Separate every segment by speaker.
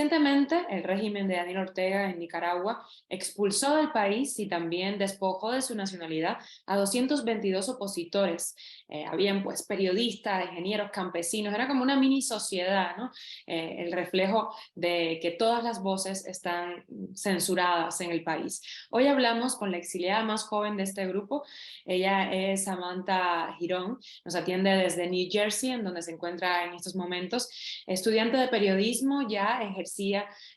Speaker 1: Recientemente, el régimen de Daniel Ortega en Nicaragua expulsó del país y también despojó de su nacionalidad a 222 opositores. Habían pues periodistas, ingenieros, campesinos, era como una mini sociedad, ¿no? El reflejo de que todas las voces están censuradas en el país. Hoy hablamos con la exiliada más joven de este grupo. Ella es Samantha Girón, nos atiende desde New Jersey, en donde se encuentra en estos momentos. Estudiante de periodismo, ya ejercía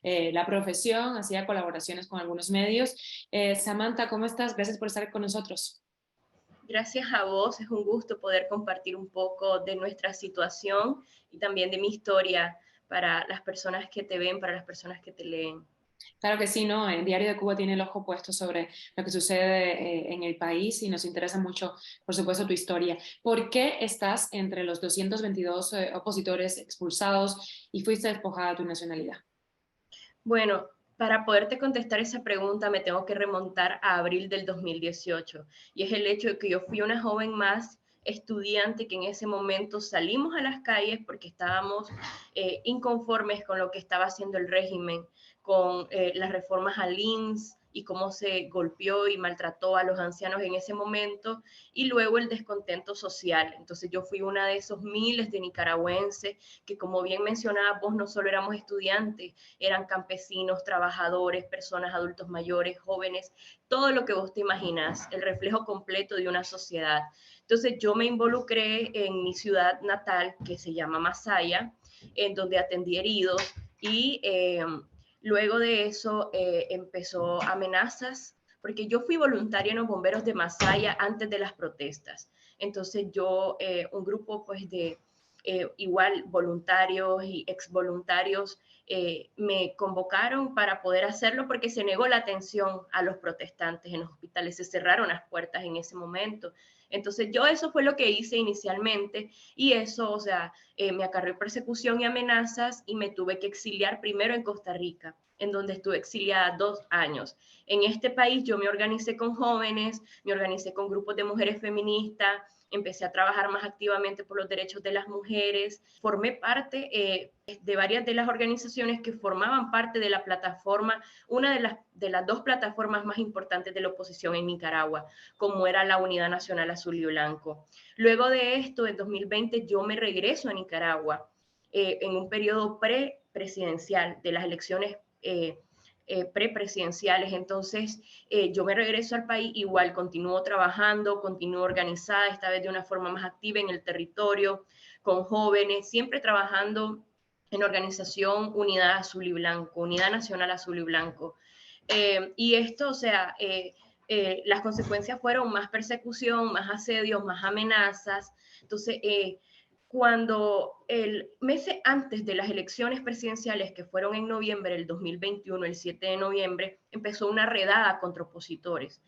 Speaker 1: la profesión, hacía colaboraciones con algunos medios. Samantha, ¿cómo estás? Gracias por estar con nosotros.
Speaker 2: Gracias a vos, es un gusto poder compartir un poco de nuestra situación y también de mi historia para las personas que te ven, para las personas que te leen.
Speaker 1: Claro que sí, ¿no? El Diario de Cuba tiene el ojo puesto sobre lo que sucede en el país y nos interesa mucho, por supuesto, tu historia. ¿Por qué estás entre los 222 opositores expulsados y fuiste despojada de tu nacionalidad?
Speaker 2: Bueno, para poderte contestar esa pregunta me tengo que remontar a abril del 2018 y es el hecho de que yo fui una joven más estudiante que en ese momento salimos a las calles porque estábamos inconformes con lo que estaba haciendo el régimen, con las reformas al INS y cómo se golpeó y maltrató a los ancianos en ese momento, y luego el descontento social. Entonces yo fui una de esos miles de nicaragüenses que, como bien mencionabas vos, no solo éramos estudiantes, eran campesinos, trabajadores, personas, adultos mayores, jóvenes, todo lo que vos te imaginas, el reflejo completo de una sociedad. Entonces yo me involucré en mi ciudad natal, que se llama Masaya, en donde atendí heridos y luego de eso empezó amenazas, porque yo fui voluntaria en los bomberos de Masaya antes de las protestas. Entonces yo, un grupo pues de igual voluntarios y exvoluntarios me convocaron para poder hacerlo porque se negó la atención a los protestantes en los hospitales, se cerraron las puertas en ese momento. Entonces yo eso fue lo que hice inicialmente y eso, o sea, me acarreó persecución y amenazas y me tuve que exiliar primero en Costa Rica, en donde estuve exiliada 2 años. En este país yo me organicé con jóvenes, me organicé con grupos de mujeres feministas, empecé a trabajar más activamente por los derechos de las mujeres, formé parte de varias de las organizaciones que formaban parte de la plataforma, una de las dos plataformas más importantes de la oposición en Nicaragua, como era la Unidad Nacional Azul y Blanco. Luego de esto, en 2020, yo me regreso a Nicaragua en un periodo pre-presidencial de las elecciones prepresidenciales. Entonces, yo me regreso al país, igual continúo trabajando, continúo organizada, esta vez de una forma más activa en el territorio, con jóvenes, siempre trabajando en organización Unidad Azul y Blanco, Unidad Nacional Azul y Blanco. Y esto, o sea, las consecuencias fueron más persecución, más asedios, más amenazas. Entonces, cuando el mes antes de las elecciones presidenciales, que fueron en noviembre del 2021, el 7 de noviembre, empezó una redada contra opositores.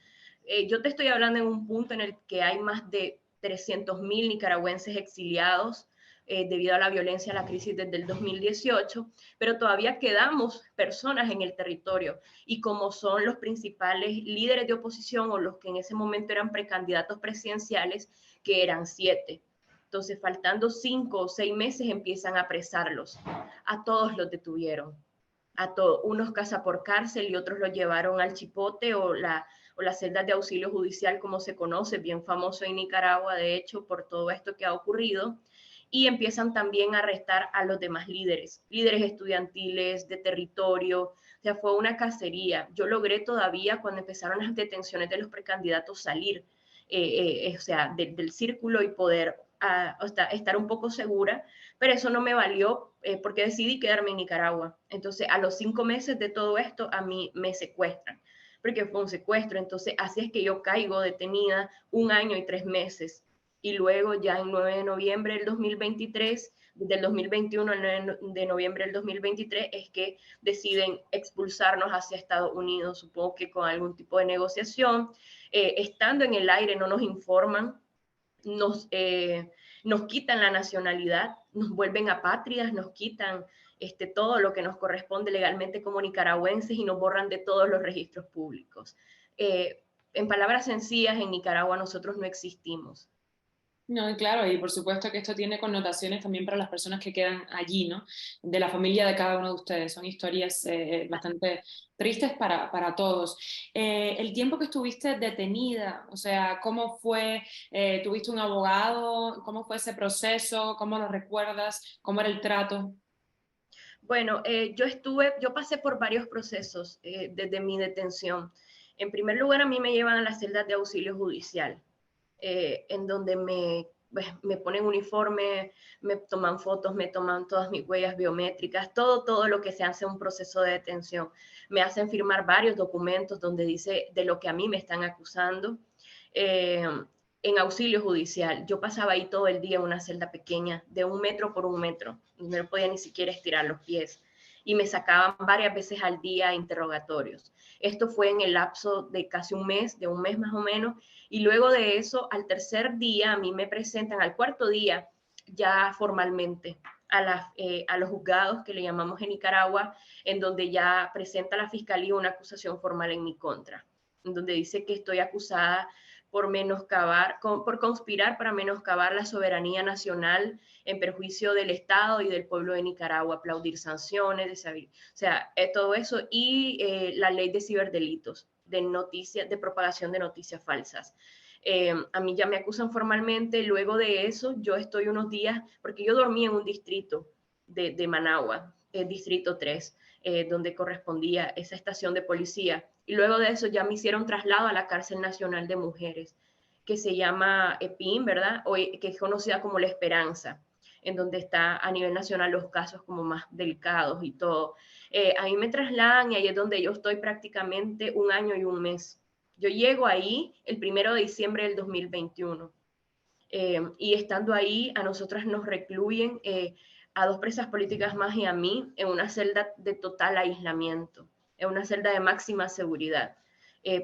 Speaker 2: Yo te estoy hablando en un punto en el que hay más de 300.000 nicaragüenses exiliados debido a la violencia, a la crisis desde el 2018, pero todavía quedamos personas en el territorio y como son los principales líderes de oposición o los que en ese momento eran precandidatos presidenciales, que eran 7. Entonces, faltando 5 o 6 meses, empiezan a apresarlos. A todos los detuvieron. A todos, unos casa por cárcel y otros los llevaron al chipote o las celdas de auxilio judicial, como se conoce, bien famoso en Nicaragua, de hecho, por todo esto que ha ocurrido. Y empiezan también a arrestar a los demás líderes, líderes estudiantiles, de territorio. O sea, fue una cacería. Yo logré todavía, cuando empezaron las detenciones de los precandidatos, salir, o sea, del círculo y poder estar un poco segura, pero eso no me valió porque decidí quedarme en Nicaragua. Entonces, a los 5 meses de todo esto, a mí me secuestran, porque fue un secuestro. Entonces, así es que yo caigo detenida 1 año y 3 meses. Y luego, ya en 9 de noviembre del 2023, del 2021 al 9 de noviembre del 2023, es que deciden expulsarnos hacia Estados Unidos, supongo que con algún tipo de negociación. Estando en el aire no nos informan, nos quitan la nacionalidad, nos vuelven apátridas, nos quitan todo lo que nos corresponde legalmente como nicaragüenses y nos borran de todos los registros públicos. En palabras sencillas, en Nicaragua nosotros no existimos.
Speaker 1: No, y claro, y por supuesto que esto tiene connotaciones también para las personas que quedan allí, ¿no? De la familia de cada uno de ustedes. Son historias bastante tristes para todos. El tiempo que estuviste detenida, o sea, ¿cómo fue? ¿Tuviste un abogado? ¿Cómo fue ese proceso? ¿Cómo lo recuerdas? ¿Cómo era el trato?
Speaker 2: Bueno, yo pasé por varios procesos desde mi detención. En primer lugar, a mí me llevan a las celdas de auxilio judicial, en donde pues, me ponen uniforme, me toman fotos, me toman todas mis huellas biométricas, todo lo que se hace en un proceso de detención. Me hacen firmar varios documentos donde dice de lo que a mí me están acusando. Eh, en auxilio judicial, yo pasaba ahí todo el día en una celda pequeña, de 1 metro por 1 metro, no podía ni siquiera estirar los pies, y me sacaban varias veces al día interrogatorios. Esto fue en el lapso de casi un mes, de un mes más o menos, y luego de eso, al tercer día, a mí me presentan, al cuarto día, ya formalmente, a los juzgados que le llamamos en Nicaragua, en donde ya presenta la fiscalía una acusación formal en mi contra, en donde dice que estoy acusada por conspirar para menoscabar la soberanía nacional en perjuicio del Estado y del pueblo de Nicaragua, aplaudir sanciones, o sea, todo eso, y la ley de ciberdelitos, de noticias, de propagación de noticias falsas. A mí ya me acusan formalmente, luego de eso yo estoy unos días, porque yo dormí en un distrito de Managua, el distrito 3, donde correspondía esa estación de policía, y luego de eso ya me hicieron traslado a la cárcel nacional de mujeres, que se llama EPIM, ¿verdad? O que es conocida como La Esperanza, en donde está a nivel nacional los casos como más delicados y todo. Ahí me trasladan y ahí es donde yo estoy prácticamente 1 año y 1 mes. Yo llego ahí el 1 de diciembre del 2021. Y estando ahí, a nosotras nos recluyen, a 2 presas políticas más y a mí, en una celda de total aislamiento, en una celda de máxima seguridad.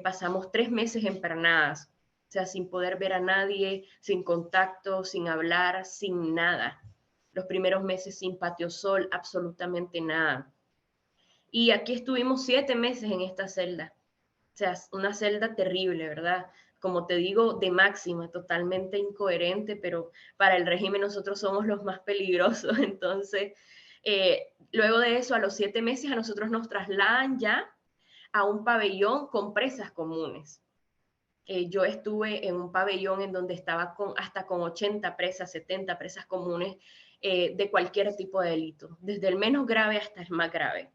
Speaker 2: Pasamos 3 meses empernadas, o sea, sin poder ver a nadie, sin contacto, sin hablar, sin nada. Los primeros meses sin patio sol, absolutamente nada. Y aquí estuvimos 7 meses en esta celda. O sea, una celda terrible, ¿verdad? Como te digo, de máxima, totalmente incoherente, pero para el régimen nosotros somos los más peligrosos. Entonces, luego de eso, a los 7 meses, a nosotros nos trasladan ya a un pabellón con presas comunes. Yo estuve en un pabellón en donde estaba hasta con 80 presas, 70 presas comunes, de cualquier tipo de delito, desde el menos grave hasta el más grave,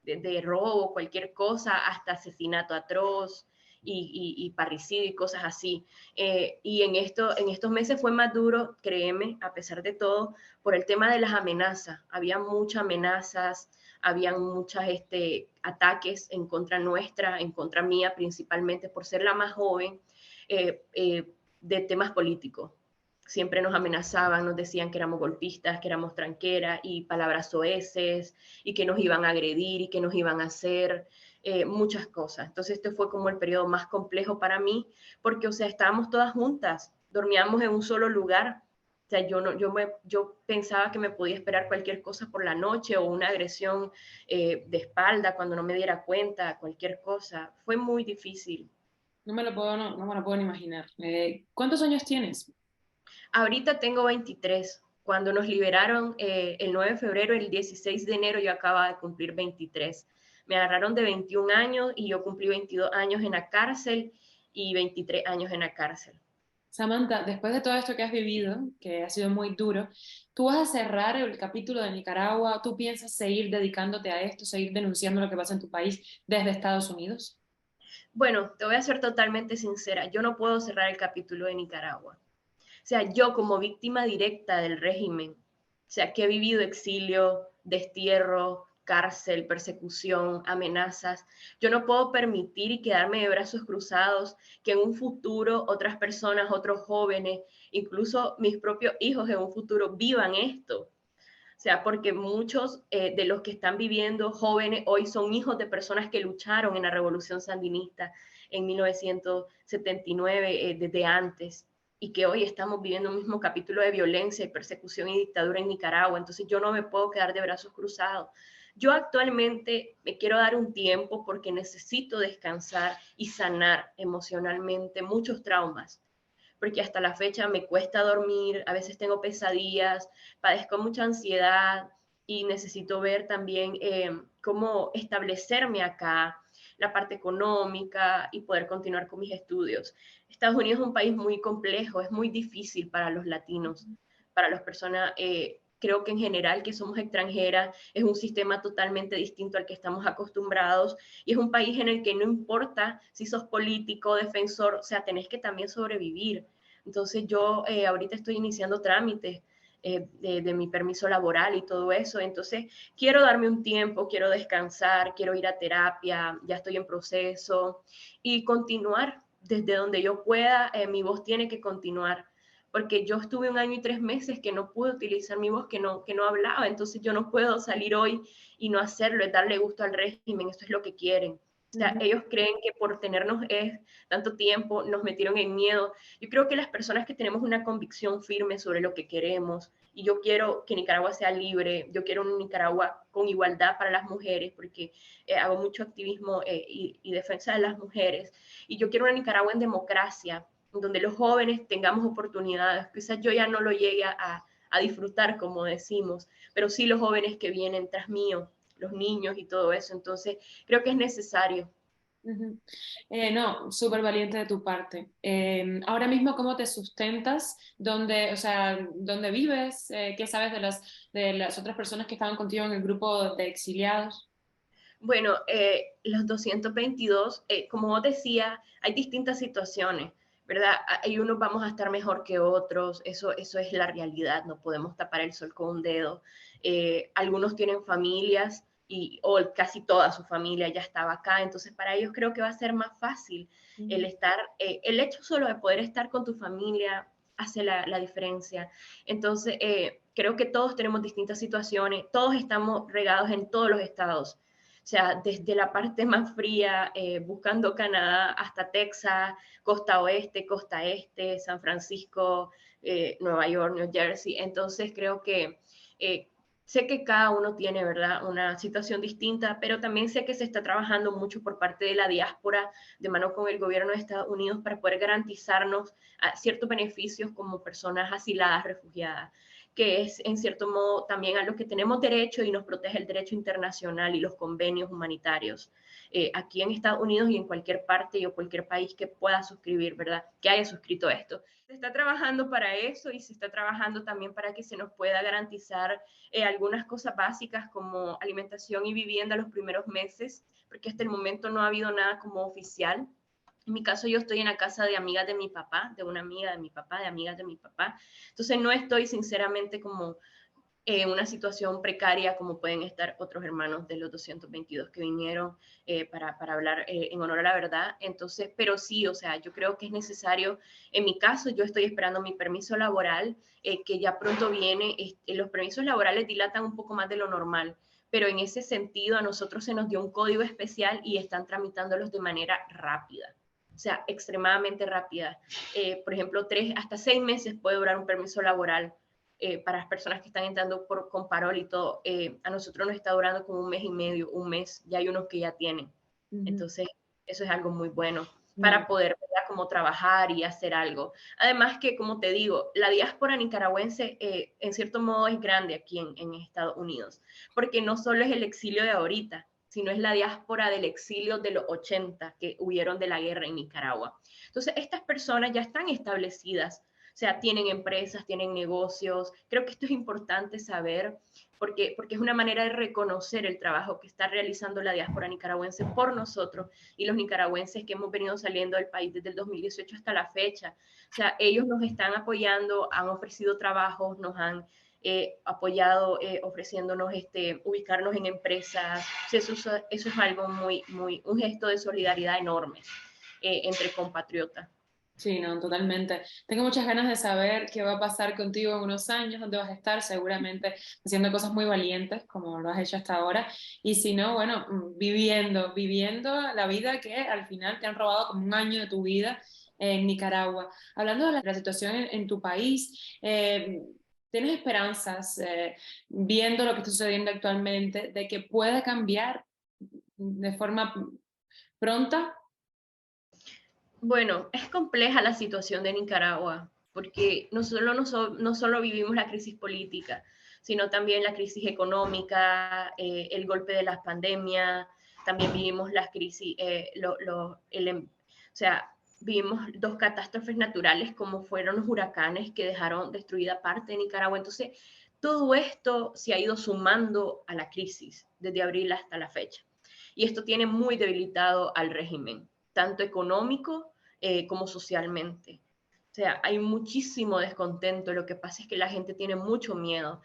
Speaker 2: desde robo, cualquier cosa, hasta asesinato atroz y parricidio y cosas así. Y en estos meses fue más duro, créeme, a pesar de todo, por el tema de las amenazas. Había muchas amenazas, habían muchos ataques en contra nuestra, en contra mía principalmente por ser la más joven, de temas políticos. Siempre nos amenazaban, nos decían que éramos golpistas, que éramos tranqueras y palabras soeces y que nos iban a agredir y que nos iban a hacer muchas cosas. Entonces este fue como el periodo más complejo para mí porque, o sea, estábamos todas juntas, dormíamos en un solo lugar. O sea, yo pensaba que me podía esperar cualquier cosa por la noche o una agresión de espalda cuando no me diera cuenta, cualquier cosa. Fue muy difícil.
Speaker 1: No me lo puedo ni imaginar. ¿Cuántos años tienes?
Speaker 2: Ahorita tengo 23. Cuando nos liberaron el 9 de febrero, el 16 de enero yo acababa de cumplir 23. Me agarraron de 21 años y yo cumplí 22 años en la cárcel y 23 años en la cárcel.
Speaker 1: Samantha, después de todo esto que has vivido, que ha sido muy duro, ¿tú vas a cerrar el capítulo de Nicaragua? ¿Tú piensas seguir dedicándote a esto, seguir denunciando lo que pasa en tu país desde Estados Unidos?
Speaker 2: Bueno, te voy a ser totalmente sincera, yo no puedo cerrar el capítulo de Nicaragua. O sea, yo como víctima directa del régimen, o sea, que he vivido exilio, destierro, cárcel, persecución, amenazas, yo no puedo permitir y quedarme de brazos cruzados que en un futuro otras personas, otros jóvenes, incluso mis propios hijos en un futuro vivan esto. O sea, porque muchos de los que están viviendo jóvenes hoy son hijos de personas que lucharon en la revolución sandinista en 1979, desde antes, y que hoy estamos viviendo un mismo capítulo de violencia y persecución y dictadura en Nicaragua. Entonces yo no me puedo quedar de brazos cruzados. Yo actualmente me quiero dar un tiempo porque necesito descansar y sanar emocionalmente muchos traumas, porque hasta la fecha me cuesta dormir, a veces tengo pesadillas, padezco mucha ansiedad y necesito ver también cómo establecerme acá, la parte económica y poder continuar con mis estudios. Estados Unidos es un país muy complejo, es muy difícil para los latinos, para las personas, creo que en general que somos extranjeras, es un sistema totalmente distinto al que estamos acostumbrados y es un país en el que no importa si sos político, defensor, o sea, tenés que también sobrevivir. Entonces yo ahorita estoy iniciando trámites de mi permiso laboral y todo eso. Entonces, quiero darme un tiempo, quiero descansar, quiero ir a terapia, ya estoy en proceso y continuar desde donde yo pueda. Mi voz tiene que continuar porque yo estuve 1 año y 3 meses que no pude utilizar mi voz, que no hablaba, entonces yo no puedo salir hoy y no hacerlo, es darle gusto al régimen, eso es lo que quieren. O sea, ellos creen que por tenernos tanto tiempo nos metieron en miedo. Yo creo que las personas que tenemos una convicción firme sobre lo que queremos, y yo quiero que Nicaragua sea libre, yo quiero un Nicaragua con igualdad para las mujeres, porque hago mucho activismo y defensa de las mujeres, y yo quiero una Nicaragua en democracia, donde los jóvenes tengamos oportunidades. Quizás yo ya no lo llegue a disfrutar, como decimos, pero sí los jóvenes que vienen tras mío, los niños y todo eso. Entonces, creo que es necesario.
Speaker 1: No, súper valiente de tu parte. Ahora mismo, ¿cómo te sustentas? ¿Dónde, o sea, dónde vives? ¿Qué sabes de las otras personas que estaban contigo en el grupo de exiliados?
Speaker 2: Bueno, los 222, como vos decías, hay distintas situaciones, ¿verdad? Hay unos vamos a estar mejor que otros, eso es la realidad, no podemos tapar el sol con un dedo. Algunos tienen familias o casi toda su familia ya estaba acá, entonces para ellos creo que va a ser más fácil el estar, el hecho solo de poder estar con tu familia hace la diferencia. Entonces, creo que todos tenemos distintas situaciones, todos estamos regados en todos los estados. O sea, desde la parte más fría, buscando Canadá, hasta Texas, costa oeste, costa este, San Francisco, Nueva York, New Jersey. Entonces creo que sé que cada uno tiene, ¿verdad?, una situación distinta, pero también sé que se está trabajando mucho por parte de la diáspora, de mano con el gobierno de Estados Unidos, para poder garantizarnos ciertos beneficios como personas asiladas, refugiadas, que es en cierto modo también a lo que tenemos derecho y nos protege el derecho internacional y los convenios humanitarios aquí en Estados Unidos y en cualquier parte o cualquier país que pueda suscribir, ¿verdad? Que haya suscrito esto. Se está trabajando para eso y se está trabajando también para que se nos pueda garantizar algunas cosas básicas como alimentación y vivienda los primeros meses, porque hasta el momento no ha habido nada como oficial. En mi caso, yo estoy en la casa de amigas de mi papá, de una amiga de mi papá, de amigas de mi papá. Entonces, no estoy sinceramente como en una situación precaria como pueden estar otros hermanos de los 222 que vinieron para hablar en honor a la verdad. Entonces, pero sí, o sea, yo creo que es necesario, en mi caso, yo estoy esperando mi permiso laboral, que ya pronto viene. Los permisos laborales dilatan un poco más de lo normal, pero en ese sentido a nosotros se nos dio un código especial y están tramitándolos de manera rápida. O sea, extremadamente rápida. Por ejemplo, 3 hasta 6 meses puede durar un permiso laboral para las personas que están entrando con parol y todo. A nosotros nos está durando como 1 mes y medio, un mes, ya hay unos que ya tienen. Entonces, eso es algo muy bueno para poder, ¿verdad?, como trabajar y hacer algo. Además que, como te digo, la diáspora nicaragüense en cierto modo es grande aquí en Estados Unidos, porque no solo es el exilio de ahorita, sino es la diáspora del exilio de los 80 que huyeron de la guerra en Nicaragua. Entonces, estas personas ya están establecidas, o sea, tienen empresas, tienen negocios. Creo que esto es importante saber porque es una manera de reconocer el trabajo que está realizando la diáspora nicaragüense por nosotros y los nicaragüenses que hemos venido saliendo del país desde el 2018 hasta la fecha. O sea, ellos nos están apoyando, han ofrecido trabajos, nos han apoyado ofreciéndonos ubicarnos en empresas. Eso es algo un gesto de solidaridad enorme entre compatriotas.
Speaker 1: Sí, no, totalmente. Tengo muchas ganas de saber qué va a pasar contigo en unos años, dónde vas a estar, seguramente haciendo cosas muy valientes, como lo has hecho hasta ahora, y si no, bueno, viviendo la vida que al final te han robado como 1 año de tu vida en Nicaragua. Hablando de la situación en tu país, ¿tienes esperanzas, viendo lo que está sucediendo actualmente, de que pueda cambiar de forma pronta?
Speaker 2: Bueno, es compleja la situación de Nicaragua, porque no solo vivimos la crisis política, sino también la crisis económica, el golpe de la pandemia, también vivimos las crisis, o sea, vivimos dos catástrofes naturales como fueron los huracanes que dejaron destruida parte de Nicaragua. Entonces, todo esto se ha ido sumando a la crisis desde abril hasta la fecha. Y esto tiene muy debilitado al régimen, tanto económico como socialmente. O sea, hay muchísimo descontento. Lo que pasa es que la gente tiene mucho miedo.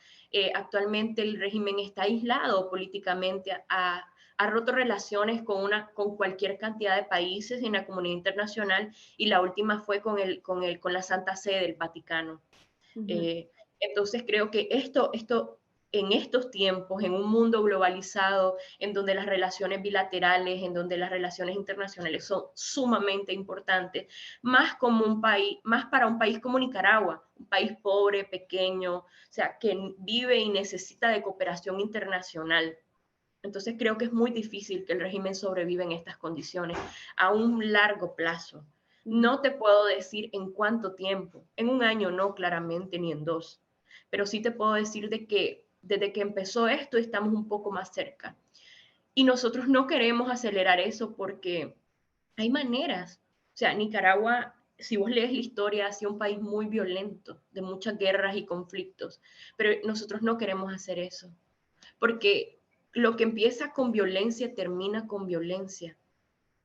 Speaker 2: Actualmente el régimen está aislado políticamente, ha roto relaciones con cualquier cantidad de países en la comunidad internacional y la última fue con la Santa Sede del Vaticano.
Speaker 1: Ujú.
Speaker 2: Eh, entonces creo que esto en estos tiempos, en un mundo globalizado, en donde las relaciones bilaterales, en donde las relaciones internacionales son sumamente importantes, más como un país, más para un país como Nicaragua, un país pobre, pequeño, o sea, que vive y necesita de cooperación internacional. Entonces creo que es muy difícil que el régimen sobreviva en estas condiciones a un largo plazo.
Speaker 1: Ujú.
Speaker 2: No te puedo decir en cuánto tiempo, en un año no claramente, ni en dos, pero sí te puedo decir de que desde que empezó esto estamos un poco más cerca. Y nosotros no queremos acelerar eso porque hay maneras. O sea, Nicaragua, si vos lees la historia, ha sido un país muy violento, de muchas guerras y conflictos, pero nosotros no queremos hacer eso porque lo que empieza con violencia termina con violencia.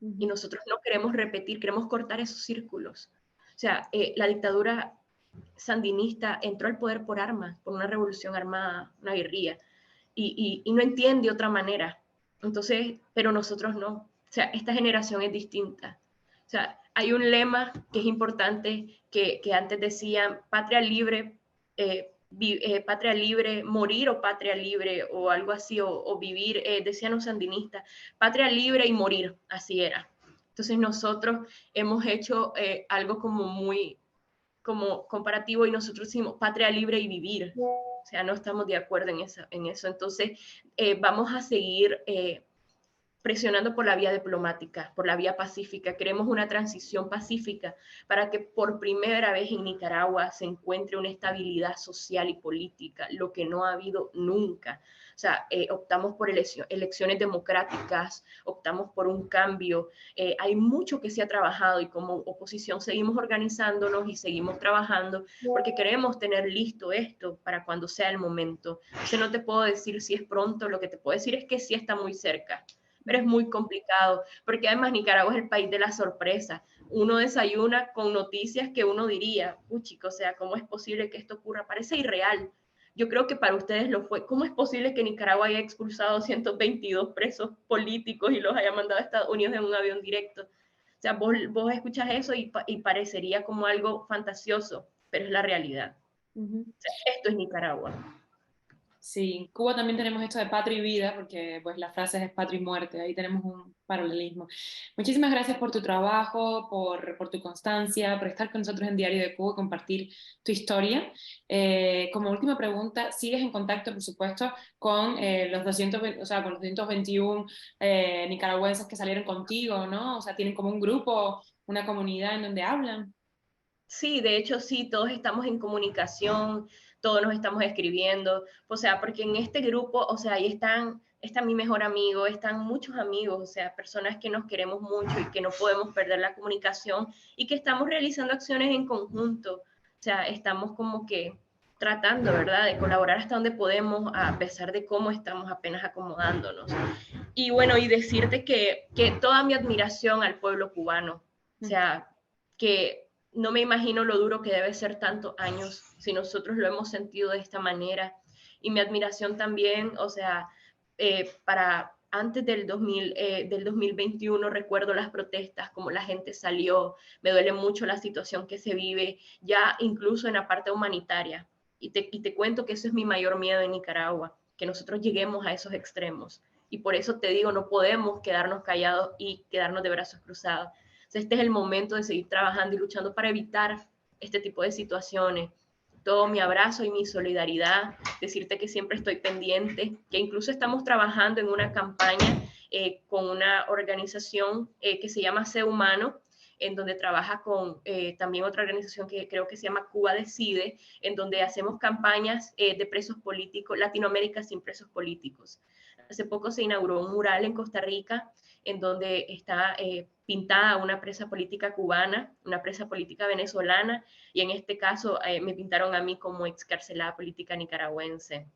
Speaker 2: Y
Speaker 1: Ujú.
Speaker 2: nosotros no queremos repetir, queremos cortar esos círculos. O sea, la dictadura sandinista entró al poder por armas, por una revolución armada, una guerrilla, y no entiende otra manera. Entonces, pero nosotros no. O sea, esta generación es distinta. O sea, hay un lema que es importante que antes decían patria libre, patria libre, morir o patria libre o algo así, o vivir, decían los sandinistas, patria libre y morir, así era. Entonces nosotros hemos hecho algo como muy como comparativo y nosotros decimos patria libre y vivir. O sea, no estamos de acuerdo en eso. Entonces, vamos a seguir presionando por la vía diplomática, por la vía pacífica. Queremos una transición pacífica para que por primera vez en Nicaragua se encuentre una estabilidad social y política, lo que no ha habido nunca. O sea, optamos por elecciones democráticas, optamos por un cambio. Hay mucho que se ha trabajado y como oposición seguimos organizándonos y seguimos trabajando porque queremos tener listo esto para cuando sea el momento. Yo no te puedo decir si es pronto, lo que te puedo decir es que sí está muy cerca, pero es muy complicado, porque además Nicaragua es el país de la sorpresa. Uno desayuna con noticias que uno diría, chico, o sea, ¿cómo es posible que esto ocurra? Parece irreal. Yo creo que para ustedes lo fue. ¿Cómo es posible que Nicaragua haya expulsado 122 presos políticos y los haya mandado a Estados Unidos en un avión directo? O sea, vos escuchas eso y parecería como algo fantasioso, pero es la realidad.
Speaker 1: Ujú.
Speaker 2: O sea, esto es Nicaragua.
Speaker 1: Sí, en Cuba también tenemos esto de patria y vida, porque pues la frase es patria y muerte, ahí tenemos un paralelismo. Muchísimas gracias por tu trabajo, por tu constancia, por estar con nosotros en Diario de Cuba, compartir tu historia. Como última pregunta, ¿sigues en contacto, por supuesto, con los 200, o sea, con los 221 nicaragüenses que salieron contigo, ¿no? O sea, tienen como un grupo, una comunidad en donde hablan.
Speaker 2: Sí, de hecho sí, todos estamos en comunicación, todos nos estamos escribiendo, o sea, porque en este grupo, o sea, ahí está mi mejor amigo, están muchos amigos, o sea, personas que nos queremos mucho y que no podemos perder la comunicación y que estamos realizando acciones en conjunto, o sea, estamos como que tratando, ¿verdad?, de colaborar hasta donde podemos, a pesar de cómo estamos apenas acomodándonos. Y bueno, y decirte que toda mi admiración al pueblo cubano, o sea, que no me imagino lo duro que debe ser tantos años si nosotros lo hemos sentido de esta manera. Y mi admiración también, o sea, para antes del 2021 recuerdo las protestas, como la gente salió, me duele mucho la situación que se vive, ya incluso en la parte humanitaria. Y te cuento que eso es mi mayor miedo en Nicaragua, que nosotros lleguemos a esos extremos. Y por eso te digo, no podemos quedarnos callados y quedarnos de brazos cruzados. Este es el momento de seguir trabajando y luchando para evitar este tipo de situaciones. Todo mi abrazo y mi solidaridad, decirte que siempre estoy pendiente, que incluso estamos trabajando en una campaña con una organización que se llama Sé Humano, en donde trabaja con también otra organización que creo que se llama Cuba Decide, en donde hacemos campañas de presos políticos, Latinoamérica sin presos políticos. Hace poco se inauguró un mural en Costa Rica en donde está pintada una presa política cubana, una presa política venezolana, y en este caso me pintaron a mí como excarcelada política nicaragüense.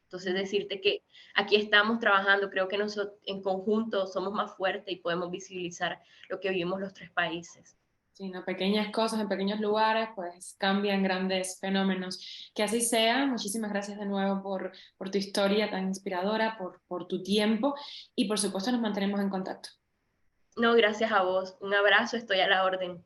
Speaker 2: Entonces, decirte que aquí estamos trabajando, creo que nosotros en conjunto somos más fuertes y podemos visibilizar lo que vivimos los tres países.
Speaker 1: Sí, ¿no? Pequeñas cosas en pequeños lugares, pues cambian grandes fenómenos. Que así sea. Muchísimas gracias de nuevo por tu historia tan inspiradora, por tu tiempo y por supuesto nos mantenemos en contacto.
Speaker 2: No, gracias a vos. Un abrazo, estoy a la orden.